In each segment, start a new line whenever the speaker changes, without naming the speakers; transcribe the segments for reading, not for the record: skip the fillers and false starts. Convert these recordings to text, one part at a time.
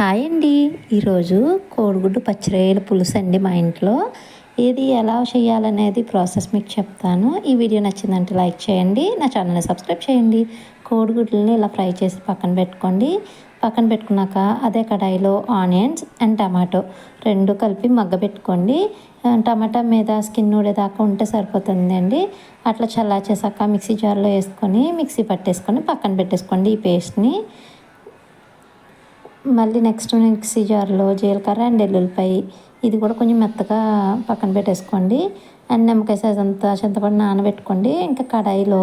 Hi అండి. ఈరోజు కోడిగుడ్డు పచ్చిరొయ్యల పులుసు అండి మా ఇంట్లో. ఇది ఎలా చేయాలనేది ప్రాసెస్ మీకు చెప్తాను. ఈ వీడియో నచ్చిందంటే లైక్ చేయండి, నా ఛానల్ని సబ్స్క్రైబ్ చేయండి. కోడిగుడ్లని ఇలా ఫ్రై చేసి పక్కన పెట్టుకోండి. పక్కన పెట్టుకున్నాక అదే కడాయిలో ఆనియన్స్ అండ్ టమాటో రెండు కలిపి మగ్గబెట్టుకోండి. టమాటా మీద స్కిన్ ఊడేదాకా ఉంటే సరిపోతుందండి. అట్లా చల్లార్చేసాక మిక్సీ జార్లో వేసుకొని మిక్సీ పట్టేసుకొని పక్కన పెట్టేసుకోండి ఈ పేస్ట్ని. మళ్ళీ నెక్స్ట్ మిక్సీ జార్లో జీలకర్ర అండ్ ఎల్లుల్లిపాయ ఇది కూడా కొంచెం మెత్తగా పక్కన పెట్టేసుకోండి. అండ్ నిమ్మకాయ సైజ్ అంతా చింతపండు నానబెట్టుకోండి. ఇంకా కడాయిలో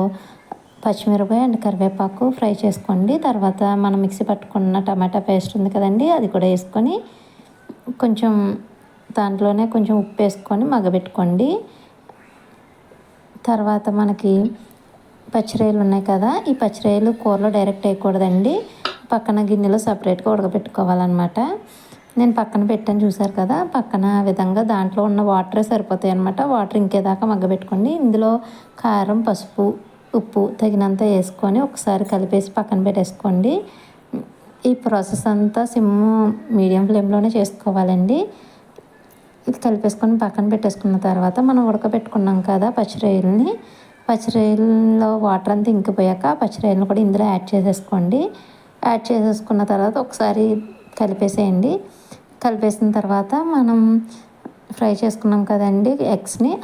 పచ్చిమిరపకాయ అండ్ కరివేపాకు ఫ్రై చేసుకోండి. తర్వాత మనం మిక్సీ పట్టుకున్న టమాటా పేస్ట్ ఉంది కదండి, అది కూడా వేసుకొని కొంచెం దాంట్లోనే కొంచెం ఉప్పు వేసుకొని మగ్గబెట్టుకోండి. తర్వాత మనకి పచ్చిరొయ్యలు ఉన్నాయి కదా, ఈ పచ్చిరొయ్యలు కూరలో డైరెక్ట్ వేయకూడదండి, పక్కన గిన్నెలో సపరేట్గా ఉడకబెట్టుకోవాలన్నమాట. నేను పక్కన పెట్టాను చూసారు కదా, పక్కన విధంగా దాంట్లో ఉన్న వాటరే సరిపోతాయి అన్నమాట. వాటర్ ఇంకేదాకా మగ్గబెట్టుకోండి. ఇందులో కారం, పసుపు, ఉప్పు తగినంత వేసుకొని ఒకసారి కలిపేసి పక్కన పెట్టేసుకోండి. ఈ ప్రాసెస్ అంతా మీడియం ఫ్లేమ్లోనే చేసుకోవాలండి. ఇది కలిపేసుకొని పక్కన పెట్టేసుకున్న తర్వాత మనం ఉడకబెట్టుకున్నాం కదా పచ్చిరొయ్యల్లో వాటర్ అంతా ఇంకిపోయాక పచ్చిరొయ్యలను కూడా ఇందులో యాడ్ చేసేసుకోండి. యాడ్ చేసేసుకున్న తర్వాత ఒకసారి కలిపేసేయండి. కలిపేసిన తర్వాత మనం ఫ్రై చేసుకున్నాం కదండి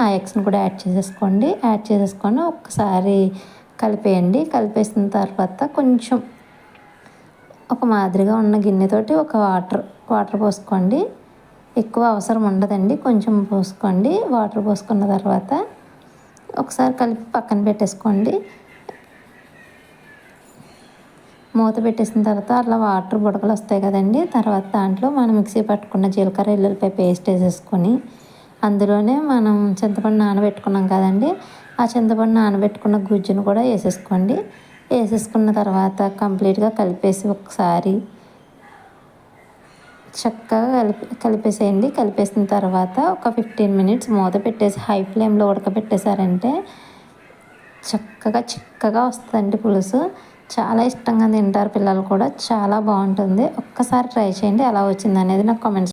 ఆ ఎగ్స్ని కూడా యాడ్ చేసేసుకోండి. యాడ్ చేసేసుకొని ఒకసారి కలిపేయండి. కలిపేసిన తర్వాత కొంచెం ఒక మాదిరిగా ఉన్న గిన్నెతోటి ఒక వాటర్ పోసుకోండి. ఎక్కువ అవసరం ఉండదండి, కొంచెం పోసుకోండి. వాటర్ పోసుకున్న తర్వాత ఒకసారి కలిపి పక్కన పెట్టేసుకోండి. మూత పెట్టేసిన తర్వాత అట్లా వాటర్ బుడకలు వస్తాయి కదండి. తర్వాత దాంట్లో మనం మిక్సీ పట్టుకున్న జీలకర్ర ఎల్లుల్లిపాయ పేస్ట్ వేసేసుకొని అందులోనే మనం చింతపండు నానబెట్టుకున్నాం కదండి, ఆ చింతపండు నానబెట్టుకున్న గుజ్జును కూడా వేసేసుకోండి. వేసేసుకున్న తర్వాత కంప్లీట్గా కలిపేసి ఒకసారి చక్కగా కలిపేసేయండి. కలిపేసిన తర్వాత ఒక 15 మినిట్స్ మూత పెట్టేసి హై ఫ్లేమ్లో ఉడకబెట్టేశారంటే చిక్కగా వస్తుందండి పులుసు. చాలా ఇష్టంగా తింటారు పిల్లలు కూడా, చాలా బాగుంటుంది. ఒక్కసారి ట్రై చేయండి, ఎలా వచ్చింది అనేది నాకు కామెంట్స్